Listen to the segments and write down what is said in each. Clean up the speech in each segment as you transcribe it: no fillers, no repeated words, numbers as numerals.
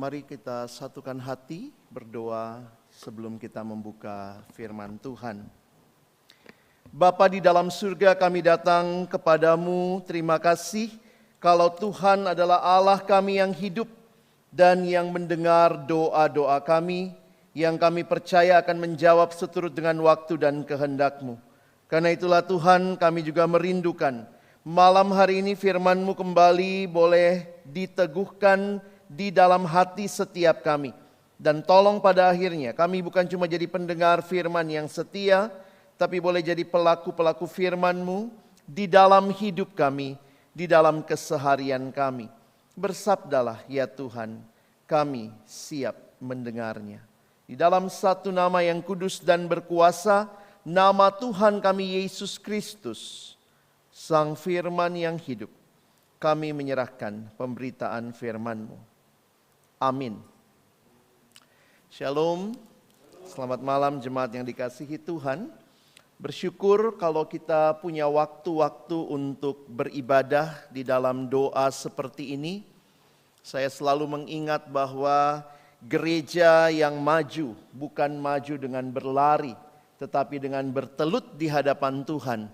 Mari kita satukan hati berdoa sebelum kita membuka firman Tuhan. Bapa di dalam surga, kami datang kepadamu, terima kasih kalau Tuhan adalah Allah kami yang hidup dan yang mendengar doa-doa kami, yang kami percaya akan menjawab seturut dengan waktu dan kehendak-Mu. Karena itulah Tuhan, kami juga merindukan malam hari ini firman-Mu kembali boleh diteguhkan di dalam hati setiap kami. Dan tolong pada akhirnya kami bukan cuma jadi pendengar firman yang setia, tapi boleh jadi pelaku-pelaku firman-Mu di dalam hidup kami, di dalam keseharian kami. Bersabdalah ya Tuhan, kami siap mendengarnya. Di dalam satu nama yang kudus dan berkuasa, nama Tuhan kami Yesus Kristus, Sang Firman yang hidup, kami menyerahkan pemberitaan firman-Mu. Amin. Shalom, selamat malam jemaat yang dikasihi Tuhan. Bersyukur kalau kita punya waktu-waktu untuk beribadah di dalam doa seperti ini. Saya selalu mengingat bahwa gereja yang maju bukan maju dengan berlari, tetapi dengan bertelut di hadapan Tuhan.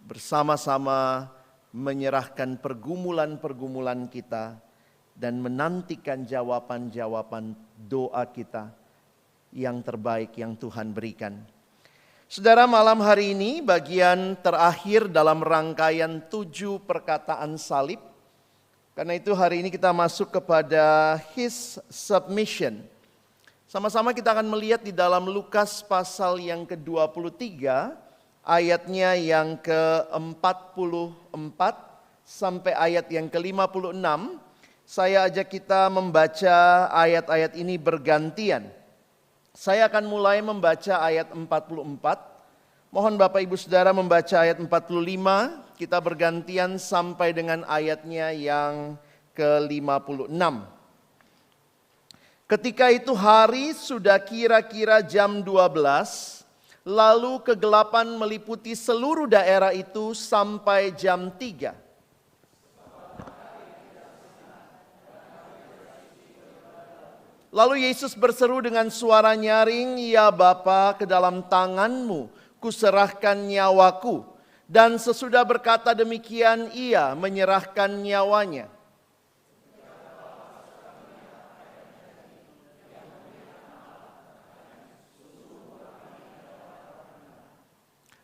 Bersama-sama menyerahkan pergumulan-pergumulan kita dan menantikan jawaban-jawaban doa kita yang terbaik yang Tuhan berikan. Saudara, malam hari ini bagian terakhir dalam rangkaian 7 perkataan salib. Karena itu hari ini kita masuk kepada His submission. Sama-sama kita akan melihat di dalam Lukas pasal yang ke-23, ayatnya yang ke-44 sampai ayat yang ke-56. Saya ajak kita membaca ayat-ayat ini bergantian. Saya akan mulai membaca ayat 44. Mohon Bapak Ibu Saudara membaca ayat 45. Kita bergantian sampai dengan ayatnya yang ke-56. Ketika itu hari sudah kira-kira jam 12. Lalu kegelapan meliputi seluruh daerah itu sampai jam 3. Lalu Yesus berseru dengan suara nyaring, "Ya Bapa, ke dalam tangan-Mu kuserahkan nyawaku." Dan sesudah berkata demikian, ia menyerahkan nyawanya.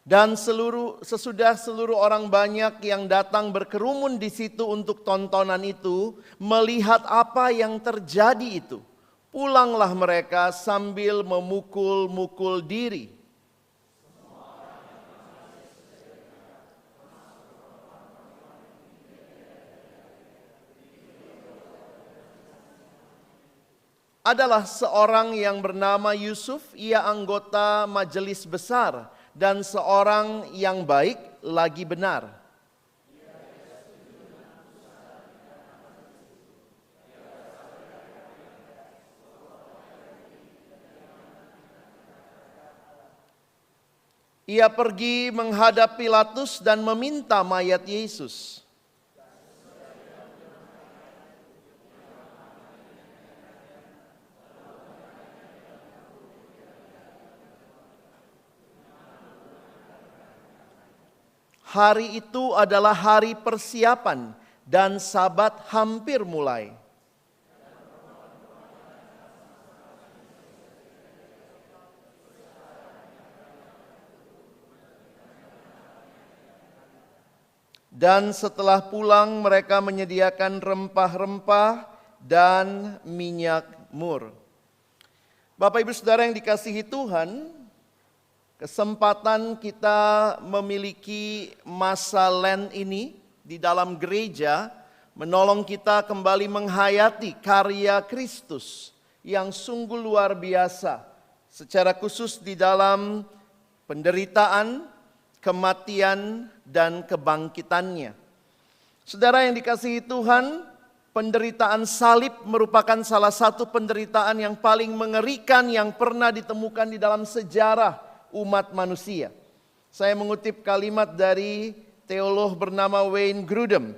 Dan sesudah seluruh orang banyak yang datang berkerumun di situ untuk tontonan itu, melihat apa yang terjadi itu, pulanglah mereka sambil memukul-mukul diri. Adalah seorang yang bernama Yusuf, ia anggota majelis besar dan seorang yang baik lagi benar. Ia pergi menghadap Pilatus dan meminta mayat Yesus. Hari itu adalah hari persiapan dan Sabat hampir mulai. Dan setelah pulang mereka menyediakan rempah-rempah dan minyak mur. Bapak Ibu Saudara yang dikasihi Tuhan, kesempatan kita memiliki masa Lent ini di dalam gereja menolong kita kembali menghayati karya Kristus yang sungguh luar biasa. Secara khusus di dalam penderitaan, kematian, dan kebangkitannya. Saudara yang dikasihi Tuhan, penderitaan salib merupakan salah satu penderitaan yang paling mengerikan yang pernah ditemukan di dalam sejarah umat manusia. Saya mengutip kalimat dari teolog bernama Wayne Grudem.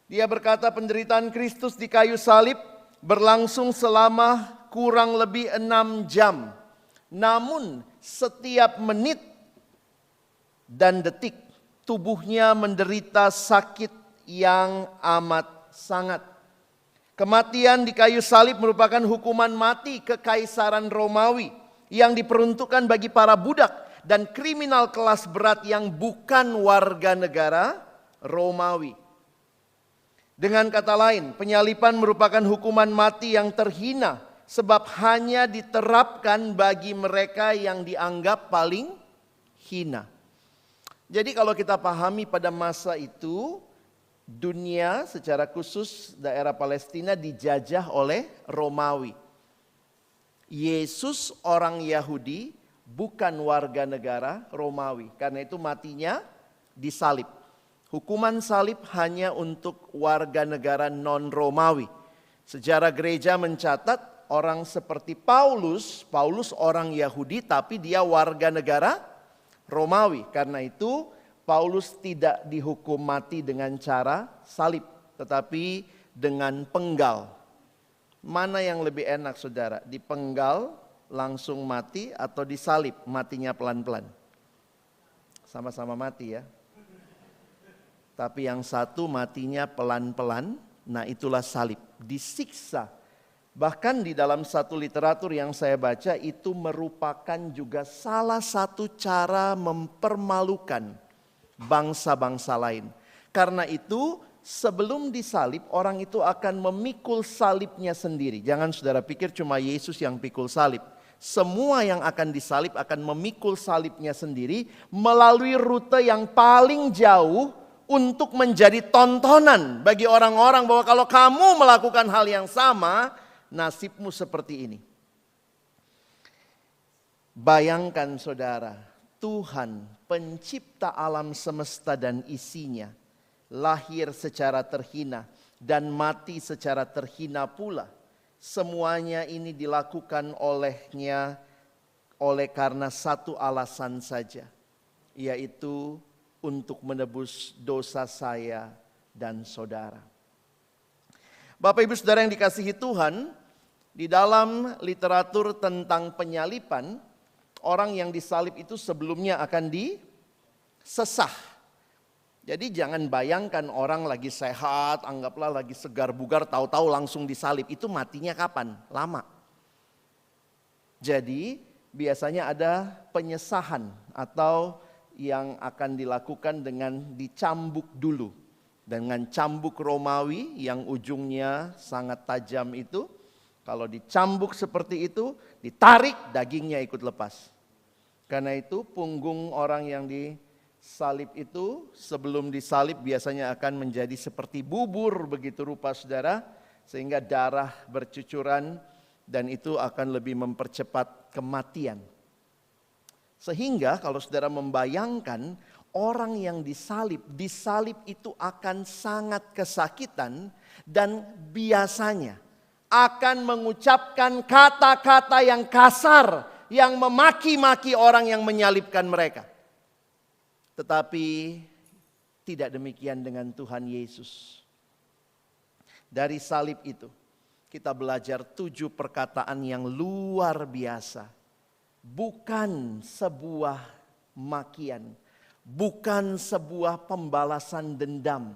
Dia berkata penderitaan Kristus di kayu salib berlangsung selama kurang lebih 6 jam. Namun setiap menit dan detik tubuhnya menderita sakit yang amat sangat. Kematian di kayu salib merupakan hukuman mati kekaisaran Romawi yang diperuntukkan bagi para budak dan kriminal kelas berat yang bukan warga negara Romawi. Dengan kata lain, penyaliban merupakan hukuman mati yang terhina sebab hanya diterapkan bagi mereka yang dianggap paling hina. Jadi kalau kita pahami pada masa itu, dunia secara khusus daerah Palestina dijajah oleh Romawi. Yesus orang Yahudi, bukan warga negara Romawi. Karena itu matinya disalib. Hukuman salib hanya untuk warga negara non-Romawi. Sejarah gereja mencatat orang seperti Paulus orang Yahudi tapi dia warga negara Romawi. Karena itu Paulus tidak dihukum mati dengan cara salib, tetapi dengan penggal. Mana yang lebih enak saudara? Dipenggal langsung mati atau disalib matinya pelan-pelan? Sama-sama mati ya. Tapi yang satu matinya pelan-pelan, nah itulah salib, disiksa. Bahkan di dalam satu literatur yang saya baca itu merupakan juga salah satu cara mempermalukan bangsa-bangsa lain. Karena itu sebelum disalib orang itu akan memikul salibnya sendiri. Jangan saudara pikir cuma Yesus yang pikul salib. Semua yang akan disalib akan memikul salibnya sendiri melalui rute yang paling jauh untuk menjadi tontonan bagi orang-orang bahwa kalau kamu melakukan hal yang sama, nasibmu seperti ini. Bayangkan saudara, Tuhan pencipta alam semesta dan isinya lahir secara terhina dan mati secara terhina pula. Semuanya ini dilakukan olehnya oleh karena satu alasan saja, yaitu untuk menebus dosa saya dan saudara. Bapak Ibu Saudara yang dikasihi Tuhan, di dalam literatur tentang penyaliban, orang yang disalib itu sebelumnya akan disesah. Jadi jangan bayangkan orang lagi sehat, anggaplah lagi segar bugar, tahu-tahu langsung disalib. Itu matinya kapan? Lama. Jadi biasanya ada penyesahan atau yang akan dilakukan dengan dicambuk dulu. Dengan cambuk Romawi yang ujungnya sangat tajam itu. Kalau dicambuk seperti itu, ditarik dagingnya ikut lepas. Karena itu punggung orang yang disalib itu sebelum disalib biasanya akan menjadi seperti bubur begitu rupa saudara. Sehingga darah bercucuran dan itu akan lebih mempercepat kematian. Sehingga kalau saudara membayangkan orang yang disalib itu akan sangat kesakitan dan biasanya akan mengucapkan kata-kata yang kasar yang memaki-maki orang yang menyalibkan mereka. Tetapi tidak demikian dengan Tuhan Yesus. Dari salib itu kita belajar 7 perkataan yang luar biasa. Bukan sebuah makian, bukan sebuah pembalasan dendam.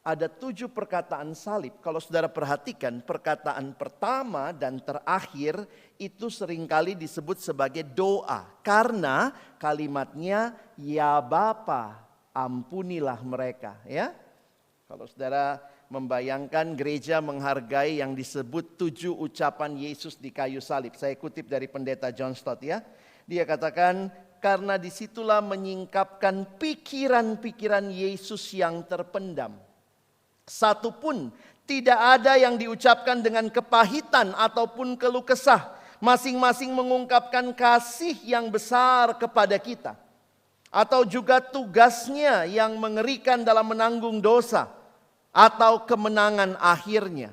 Ada 7 perkataan salib. Kalau saudara perhatikan, perkataan pertama dan terakhir itu seringkali disebut sebagai doa. Karena kalimatnya, ya Bapa, ampunilah mereka. Ya, kalau saudara membayangkan gereja menghargai yang disebut 7 ucapan Yesus di kayu salib. Saya kutip dari pendeta John Stott ya. Dia katakan, karena disitulah menyingkapkan pikiran-pikiran Yesus yang terpendam. Satupun tidak ada yang diucapkan dengan kepahitan ataupun keluh kesah. Masing-masing mengungkapkan kasih yang besar kepada kita. Atau juga tugasnya yang mengerikan dalam menanggung dosa. Atau kemenangan akhirnya.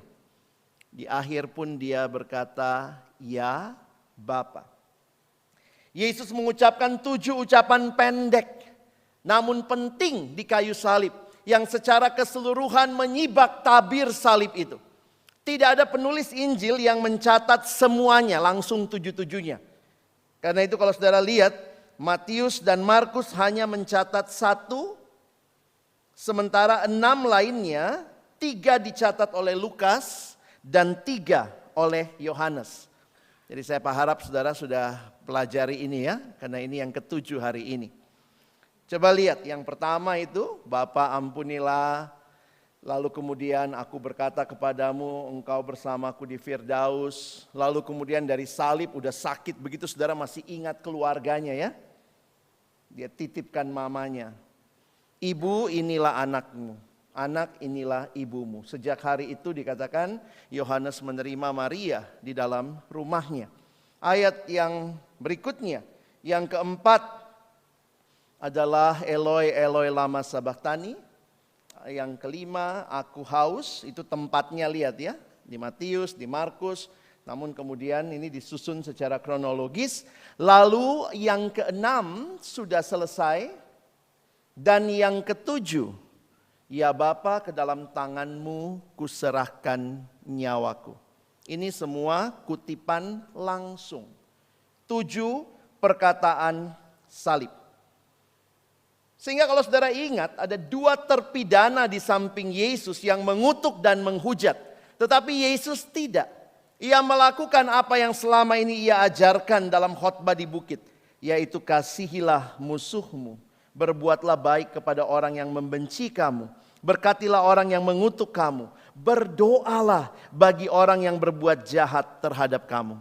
Di akhir pun dia berkata, ya Bapa. Yesus mengucapkan 7 ucapan pendek. Namun penting di kayu salib. Yang secara keseluruhan menyibak tabir salib itu. Tidak ada penulis Injil yang mencatat semuanya, langsung 7-7-nya. Karena itu kalau saudara lihat, Matius dan Markus hanya mencatat 1, sementara 6 lainnya, 3 dicatat oleh Lukas dan 3 oleh Yohanes. Jadi saya harap saudara sudah pelajari ini ya, karena ini yang ke-7 hari ini. Coba lihat, yang pertama itu, Bapa ampunilah, lalu kemudian aku berkata kepadamu, engkau bersamaku di Firdaus. Lalu kemudian dari salib, udah sakit begitu, saudara masih ingat keluarganya ya. Dia titipkan mamanya. Ibu, inilah anakmu, anak inilah ibumu. Sejak hari itu dikatakan Yohanes menerima Maria di dalam rumahnya. Ayat yang berikutnya, yang keempat adalah Eloi Eloi lama sabachthani. Yang kelima, aku haus, itu tempatnya lihat ya, di Matius, di Markus. Namun kemudian ini disusun secara kronologis. Lalu yang keenam sudah selesai. Dan yang ketujuh, ya Bapa, ke dalam tanganmu kuserahkan nyawaku. Ini semua kutipan langsung. 7 perkataan salib. Sehingga kalau saudara ingat, ada 2 terpidana di samping Yesus yang mengutuk dan menghujat. Tetapi Yesus tidak. Ia melakukan apa yang selama ini ia ajarkan dalam khotbah di bukit. Yaitu kasihilah musuhmu. Berbuatlah baik kepada orang yang membenci kamu. Berkatilah orang yang mengutuk kamu. Berdoalah bagi orang yang berbuat jahat terhadap kamu.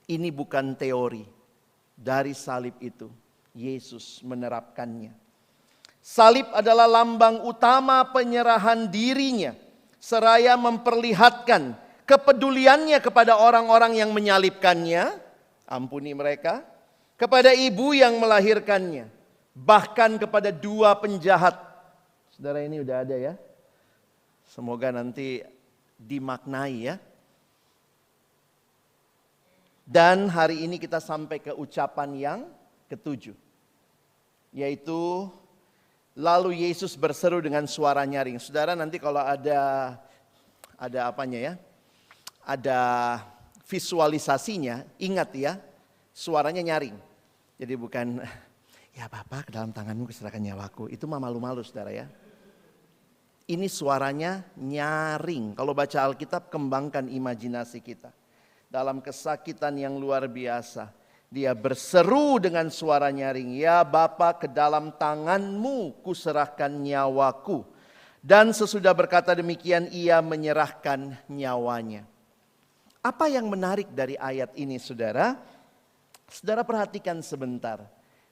Ini bukan teori. Dari salib itu Yesus menerapkannya. Salib adalah lambang utama penyerahan dirinya. Seraya memperlihatkan kepeduliannya kepada orang-orang yang menyalibkannya. Ampuni mereka. Kepada ibu yang melahirkannya. Bahkan kepada 2 penjahat. Saudara, ini udah ada ya. Semoga nanti dimaknai ya. Dan hari ini kita sampai ke ucapan yang ke-7. Yaitu lalu Yesus berseru dengan suara nyaring. Saudara, nanti kalau ada apanya ya? Ada visualisasinya, ingat ya, suaranya nyaring. Jadi bukan ya Bapa, ke dalam tanganmu kuserahkan nyawaku. Itu mah malu-malu saudara ya. Ini suaranya nyaring. Kalau baca Alkitab, kembangkan imajinasi kita. Dalam kesakitan yang luar biasa, dia berseru dengan suara nyaring, ya Bapa, ke dalam tanganmu kuserahkan nyawaku. Dan sesudah berkata demikian, ia menyerahkan nyawanya. Apa yang menarik dari ayat ini saudara? Saudara perhatikan sebentar.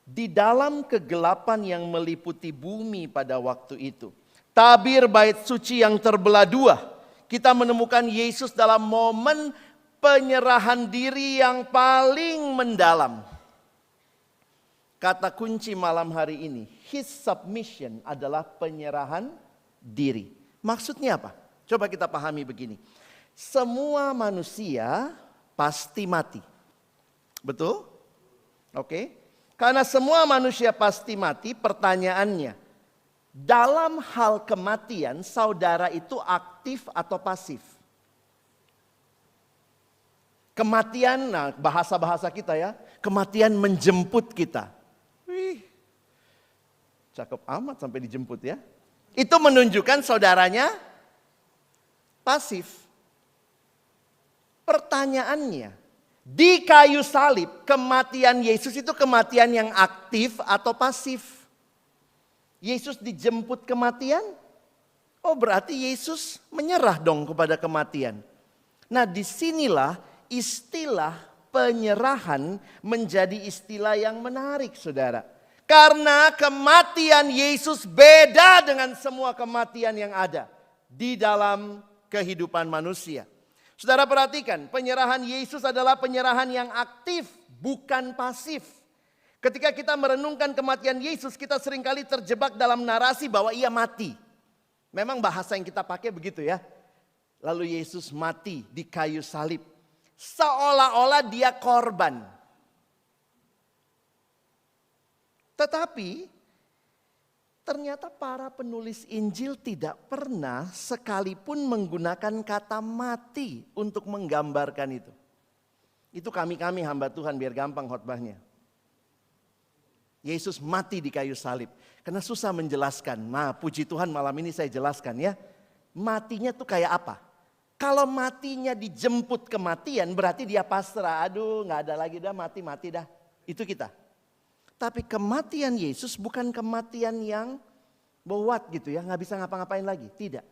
Di dalam kegelapan yang meliputi bumi pada waktu itu, tabir bait suci yang terbelah 2, kita menemukan Yesus dalam momen penyerahan diri yang paling mendalam. Kata kunci malam hari ini, his submission adalah penyerahan diri. Maksudnya apa? Coba kita pahami begini. Semua manusia pasti mati. Betul? Oke. Karena semua manusia pasti mati, pertanyaannya, dalam hal kematian saudara itu aktif atau pasif? Kematian, nah bahasa-bahasa kita ya, kematian menjemput kita. Wih, cakep amat sampai dijemput ya. Itu menunjukkan saudaranya pasif. Pertanyaannya, di kayu salib kematian Yesus itu kematian yang aktif atau pasif? Yesus dijemput kematian? Oh berarti Yesus menyerah dong kepada kematian. Nah disinilah istilah penyerahan menjadi istilah yang menarik saudara. Karena kematian Yesus beda dengan semua kematian yang ada di dalam kehidupan manusia. Saudara perhatikan, penyerahan Yesus adalah penyerahan yang aktif, bukan pasif. Ketika kita merenungkan kematian Yesus, kita seringkali terjebak dalam narasi bahwa ia mati. Memang bahasa yang kita pakai begitu ya. Lalu Yesus mati di kayu salib. Seolah-olah dia korban. Tetapi Ternyata para penulis Injil tidak pernah sekalipun menggunakan kata mati untuk menggambarkan itu. Itu kami hamba Tuhan biar gampang khotbahnya. Yesus mati di kayu salib. Karena susah menjelaskan. Nah, puji Tuhan malam ini saya jelaskan ya. Matinya tuh kayak apa? Kalau matinya dijemput kematian berarti dia pasrah. Aduh gak ada lagi dah, mati dah. Itu kita. Tapi kematian Yesus bukan kematian yang bowat gitu ya. Gak bisa ngapa-ngapain lagi. Tidak.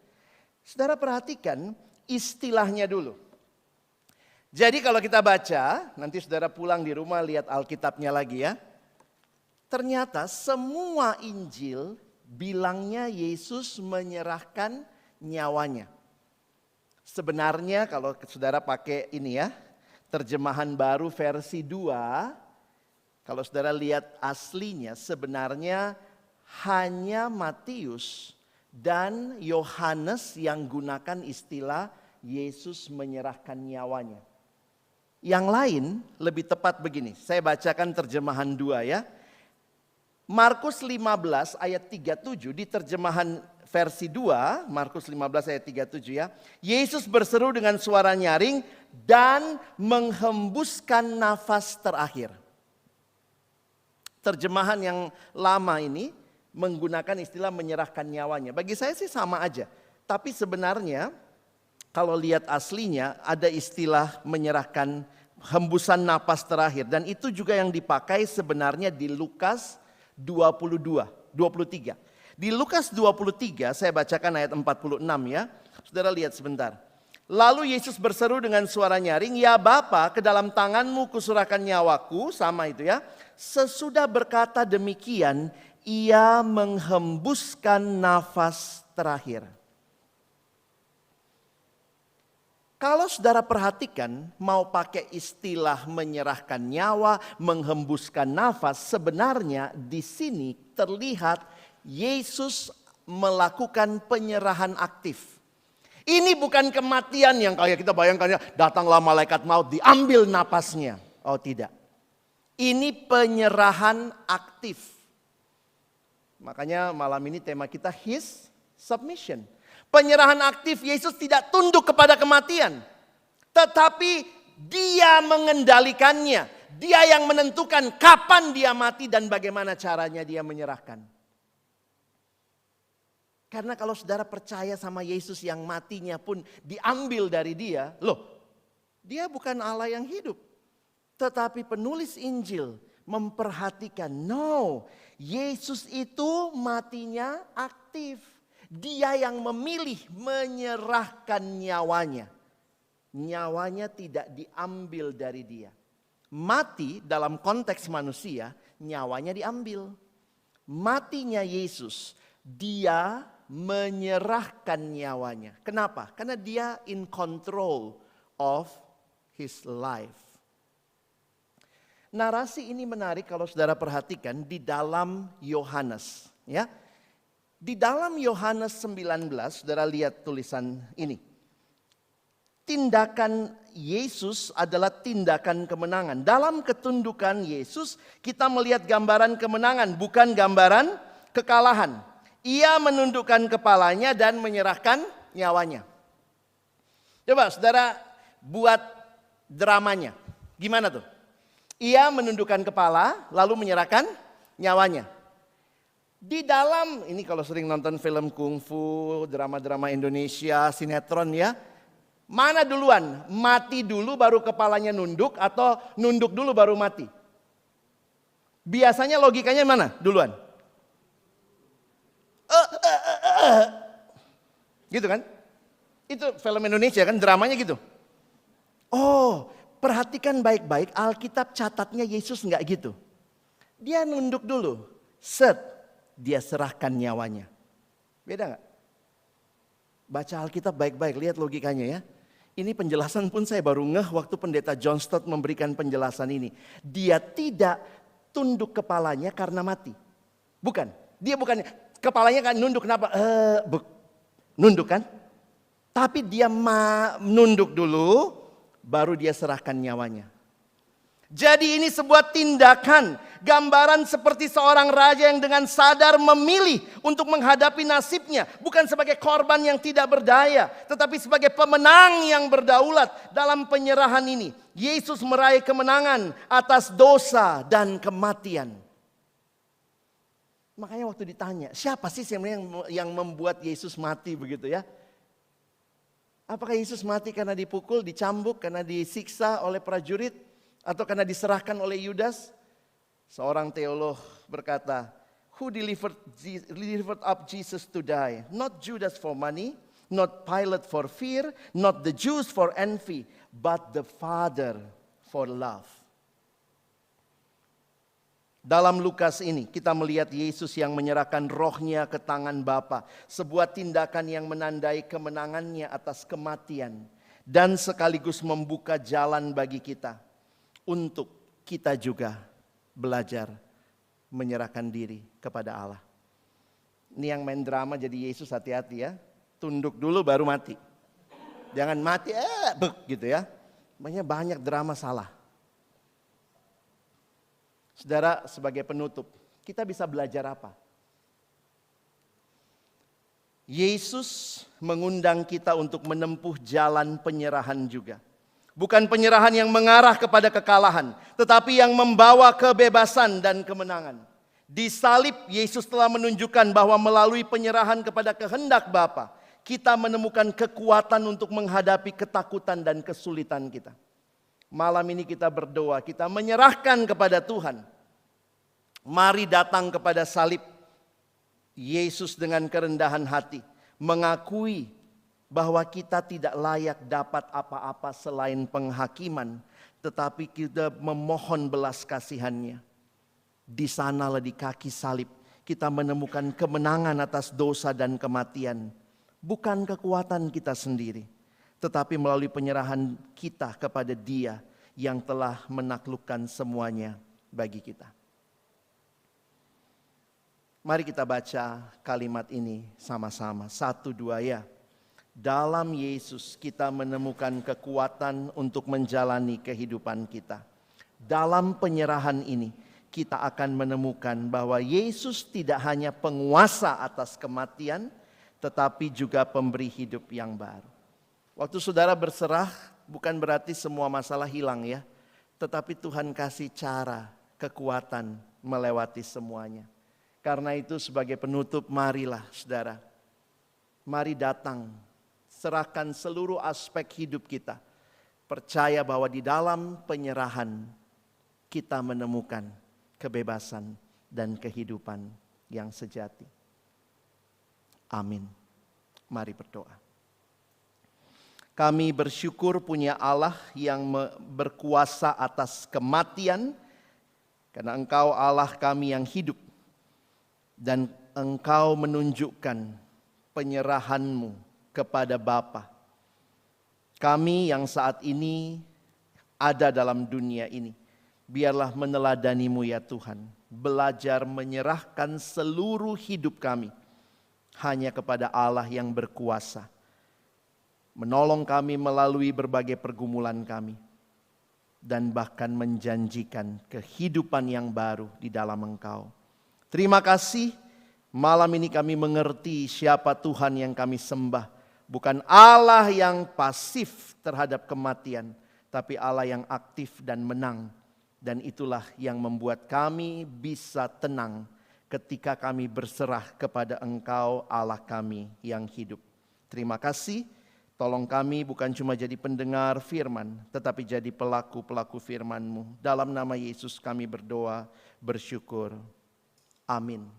Saudara perhatikan istilahnya dulu. Jadi kalau kita baca, nanti saudara pulang di rumah lihat Alkitabnya lagi ya. Ternyata semua Injil bilangnya Yesus menyerahkan nyawanya. Sebenarnya kalau saudara pakai ini ya, terjemahan baru versi 2, kalau saudara lihat aslinya sebenarnya hanya Matius dan Yohanes yang gunakan istilah Yesus menyerahkan nyawanya. Yang lain lebih tepat begini, saya bacakan terjemahan 2 ya. Markus 15 ayat 37 di terjemahan versi 2, Markus 15 ayat 37 ya. Yesus berseru dengan suara nyaring dan menghembuskan nafas terakhir. Terjemahan yang lama ini menggunakan istilah menyerahkan nyawanya. Bagi saya sih sama aja. Tapi sebenarnya kalau lihat aslinya ada istilah menyerahkan hembusan napas terakhir. Dan itu juga yang dipakai sebenarnya di Lukas 23. Di Lukas 23 saya bacakan ayat 46 ya. Saudara lihat sebentar. Lalu Yesus berseru dengan suara nyaring, "Ya Bapa, ke dalam tanganmu kuserahkan nyawaku," sama itu ya. Sesudah berkata demikian, ia menghembuskan nafas terakhir. Kalau saudara perhatikan, mau pakai istilah menyerahkan nyawa, menghembuskan nafas, sebenarnya di sini terlihat Yesus melakukan penyerahan aktif. Ini bukan kematian yang kayak kita bayangkan ya, datanglah malaikat maut diambil napasnya. Oh tidak. Ini penyerahan aktif. Makanya malam ini tema kita His Submission. Penyerahan aktif, Yesus tidak tunduk kepada kematian. Tetapi dia mengendalikannya. Dia yang menentukan kapan dia mati dan bagaimana caranya dia menyerahkan. Karena kalau saudara percaya sama Yesus yang matinya pun diambil dari dia. Loh, dia bukan Allah yang hidup. Tetapi penulis Injil memperhatikan, no, Yesus itu matinya aktif. Dia yang memilih menyerahkan nyawanya. Nyawanya tidak diambil dari dia. Mati dalam konteks manusia, nyawanya diambil. Matinya Yesus, dia menyerahkan nyawanya. Kenapa? Karena dia in control of his life. Narasi ini menarik kalau saudara perhatikan di dalam Yohanes. Ya. Di dalam Yohanes 19, saudara lihat tulisan ini. Tindakan Yesus adalah tindakan kemenangan. Dalam ketundukan Yesus kita melihat gambaran kemenangan, bukan gambaran kekalahan. Ia menundukkan kepalanya dan menyerahkan nyawanya. Coba saudara buat dramanya. Gimana tuh? Ia menundukkan kepala lalu menyerahkan nyawanya. Di dalam, ini kalau sering nonton film kungfu, drama-drama Indonesia, sinetron ya. Mana duluan? Mati dulu baru kepalanya nunduk atau nunduk dulu baru mati? Biasanya logikanya mana duluan? Gitu kan? Itu film Indonesia kan, dramanya gitu. Oh, perhatikan baik-baik, Alkitab catatnya Yesus enggak gitu. Dia nunduk dulu, set, dia serahkan nyawanya. Beda enggak? Baca Alkitab baik-baik, lihat logikanya ya. Ini penjelasan pun saya baru ngeh waktu pendeta John Stott memberikan penjelasan ini. Dia tidak tunduk kepalanya karena mati. Bukan, dia bukan kepalanya kan nunduk, kenapa? Nunduk kan? Tapi dia nunduk dulu, baru dia serahkan nyawanya. Jadi ini sebuah tindakan, gambaran seperti seorang raja yang dengan sadar memilih untuk menghadapi nasibnya. Bukan sebagai korban yang tidak berdaya, tetapi sebagai pemenang yang berdaulat dalam penyerahan ini. Yesus meraih kemenangan atas dosa dan kematian. Makanya waktu ditanya, siapa sih sebenarnya yang membuat Yesus mati begitu ya? Apakah Yesus mati karena dipukul, dicambuk, karena disiksa oleh prajurit, atau karena diserahkan oleh Yudas? Seorang teolog berkata, who delivered up Jesus to die? Not Judas for money, not Pilate for fear, not the Jews for envy, but the Father for love. Dalam Lukas ini kita melihat Yesus yang menyerahkan rohnya ke tangan Bapa. Sebuah tindakan yang menandai kemenangannya atas kematian. Dan sekaligus membuka jalan bagi kita. Untuk kita juga belajar menyerahkan diri kepada Allah. Ini yang main drama jadi Yesus, hati-hati ya. Tunduk dulu baru mati. Jangan mati gitu ya. Makanya banyak drama salah. Saudara, sebagai penutup, kita bisa belajar apa? Yesus mengundang kita untuk menempuh jalan penyerahan juga. Bukan penyerahan yang mengarah kepada kekalahan, tetapi yang membawa kebebasan dan kemenangan. Di salib, Yesus telah menunjukkan bahwa melalui penyerahan kepada kehendak Bapa, kita menemukan kekuatan untuk menghadapi ketakutan dan kesulitan kita. Malam ini kita berdoa, kita menyerahkan kepada Tuhan. Mari datang kepada salib. Yesus dengan kerendahan hati mengakui bahwa kita tidak layak dapat apa-apa selain penghakiman, tetapi kita memohon belas kasihannya. Di sanalah di kaki salib kita menemukan kemenangan atas dosa dan kematian. Bukan kekuatan kita sendiri, tetapi melalui penyerahan kita kepada Dia yang telah menaklukkan semuanya bagi kita. Mari kita baca kalimat ini sama-sama. 1, 2 ya. Dalam Yesus kita menemukan kekuatan untuk menjalani kehidupan kita. Dalam penyerahan ini kita akan menemukan bahwa Yesus tidak hanya penguasa atas kematian, tetapi juga pemberi hidup yang baru. Waktu saudara berserah bukan berarti semua masalah hilang ya. Tetapi Tuhan kasih cara, kekuatan melewati semuanya. Karena itu sebagai penutup marilah saudara. Mari datang, serahkan seluruh aspek hidup kita. Percaya bahwa di dalam penyerahan kita menemukan kebebasan dan kehidupan yang sejati. Amin. Mari berdoa. Kami bersyukur punya Allah yang berkuasa atas kematian. Karena Engkau Allah kami yang hidup. Dan Engkau menunjukkan penyerahan-Mu kepada Bapa. Kami yang saat ini ada dalam dunia ini. Biarlah meneladani-Mu ya Tuhan. Belajar menyerahkan seluruh hidup kami hanya kepada Allah yang berkuasa. Menolong kami melalui berbagai pergumulan kami. Dan bahkan menjanjikan kehidupan yang baru di dalam Engkau. Terima kasih, malam ini kami mengerti siapa Tuhan yang kami sembah. Bukan Allah yang pasif terhadap kematian, tapi Allah yang aktif dan menang. Dan itulah yang membuat kami bisa tenang ketika kami berserah kepada Engkau Allah kami yang hidup. Terima kasih, tolong kami bukan cuma jadi pendengar firman, tetapi jadi pelaku-pelaku firman-Mu. Dalam nama Yesus kami berdoa, bersyukur. Amin.